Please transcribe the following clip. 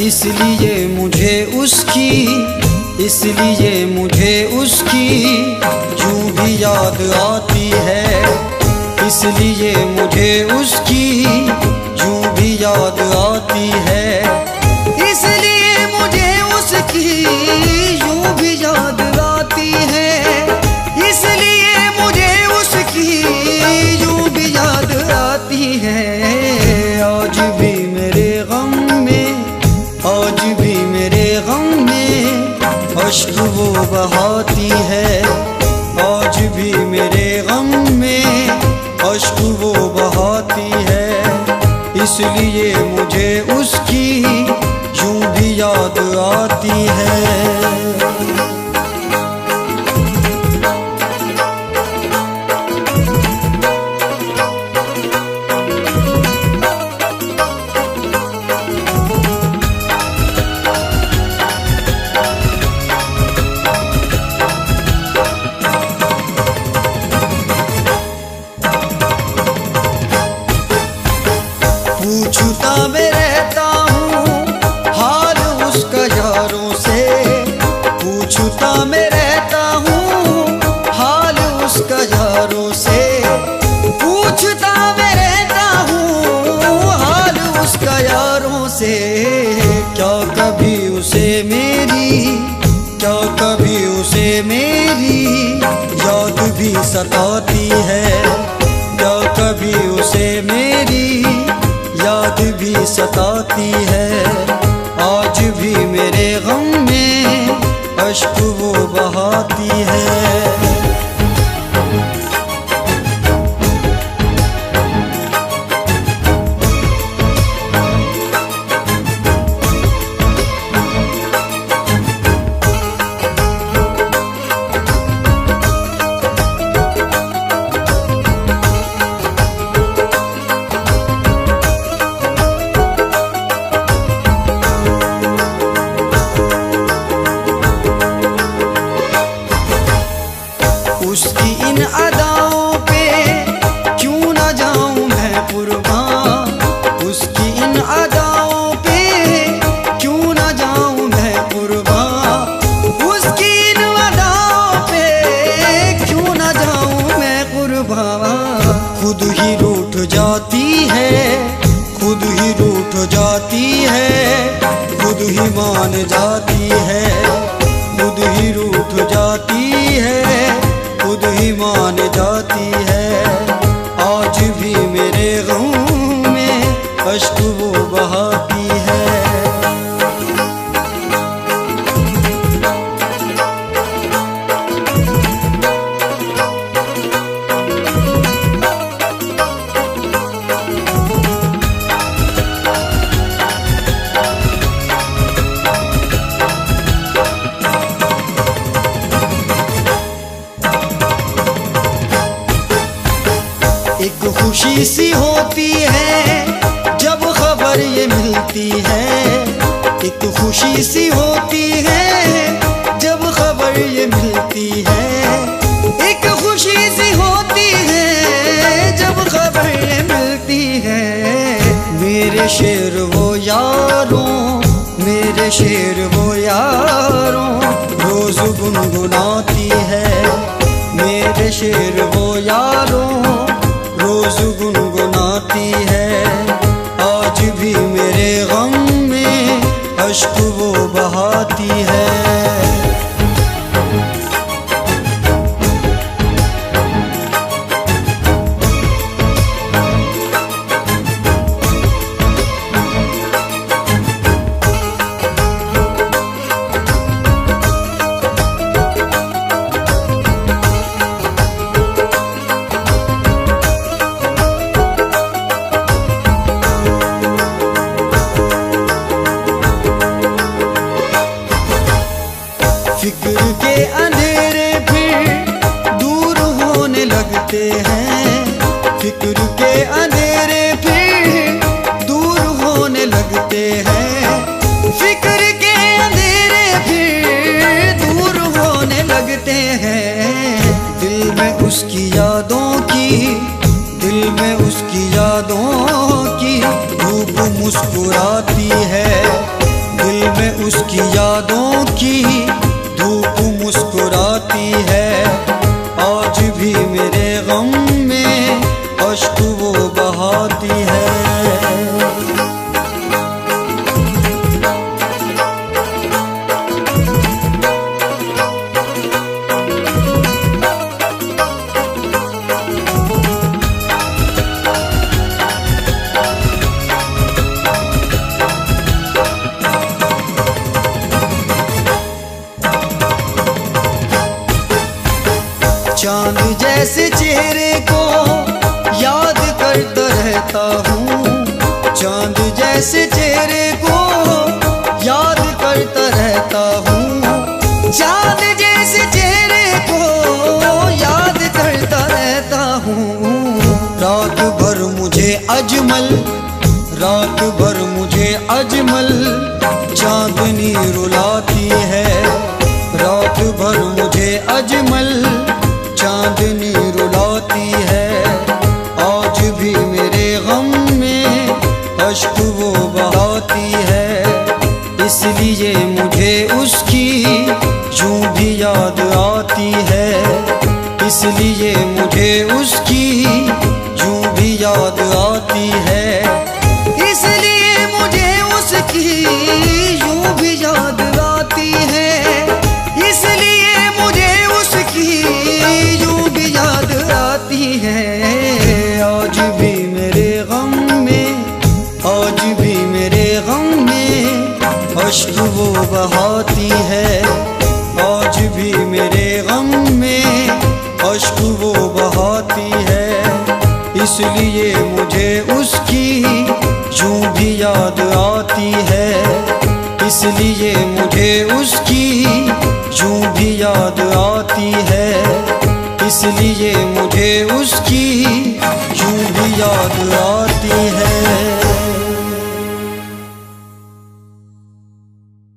इसलिए मुझे उसकी यूं भी याद आती है। इसलिए मुझे उसकी यूं भी याद आती है। इसलिए मुझे उसकी यूं भी याद आती है। इसलिए मुझे उसकी यूं भी याद आती है। आज भी मेरे गम में अश्क वो बहाती है। आज भी मेरे गम में अश्क वो बहाती है। इसलिए मुझे उसकी यूं भी याद आती है। पूछता मैं रहता हूँ हाल उसका यारों से। पूछता मैं रहता हूँ हाल उसका यारों से। पूछता मैं रहता हूँ हाल उसका यारों से। क्या कभी उसे मेरी याद भी सताती है। क्या कभी उसे मेरी याद भी सताती है। आज भी मेरे गम में अश्क वो बहाती है। उसकी इन अदाओं पे क्यों ना जाऊं मैं कुर्बान। उसकी इन अदाओं पे क्यों ना जाऊं मैं कुर्बान। उसकी इन अदाओं पे क्यों ना जाऊं मैं कुर्बान। खुद ही रूठ जाती है, खुद ही रूठ जाती है, खुद ही मान जाती है। खुद ही रूठ जाती है, खुद ही मान जाती है। आज भी मेरे गम में अश्क वो बहाती है। एक खुशी सी होती है जब खबर ये मिलती है। एक खुशी सी होती है जब खबर ये मिलती है। एक खुशी सी होती है जब खबर ये मिलती है। मेरे शेर वो यारों, मेरे शेर वो यारों रोज गुनगुनाती है। मेरे शेर वो यारों रोज गुनगुनाती है। आज भी मेरे गम में अश्क वो बहाती है। फिक्र के अंधेरे फिर दूर होने लगते हैं। फिक्र के अंधेरे फिर दूर होने लगते हैं। फिक्र के अंधेरे फिर दूर होने लगते हैं। दिल में उसकी यादों की, दिल में उसकी यादों की धूप मुस्कुराती है। उसकी यादों की धूप मुस्कुराती है। आज भी मेरे गम में अश्क वो बहाती है। चांद जैसे चेहरे को याद करता रहता हूँ। चांद जैसे चेहरे को याद करता रहता हूँ। चांद जैसे चेहरे को याद करता रहता हूँ। रात भर मुझे अजमल, रात भर मुझे अजमल चांदनी रुलाती है। रात भर मुझे अजमल चांदनी रुलाती है। आज भी मेरे गम में अश्क वो बहाती है। इसलिए मुझे उसकी यूं भी याद आती है। इसलिए मुझे उसकी यूं भी याद आती है। इसलिए मुझे उसकी यूं भी याद आती है। इसलिए मुझे उसकी याद आती है। आज भी मेरे गम में, आज भी मेरे गम में अश्क वो बहाती है। आज भी मेरे गम में अश्क वो बहाती है। इसलिए मुझे उसकी यूं भी याद आती है। इसलिए मुझे उसकी यूं भी याद आती है। इसलिए मुझे उसकी यूं भी याद आती है।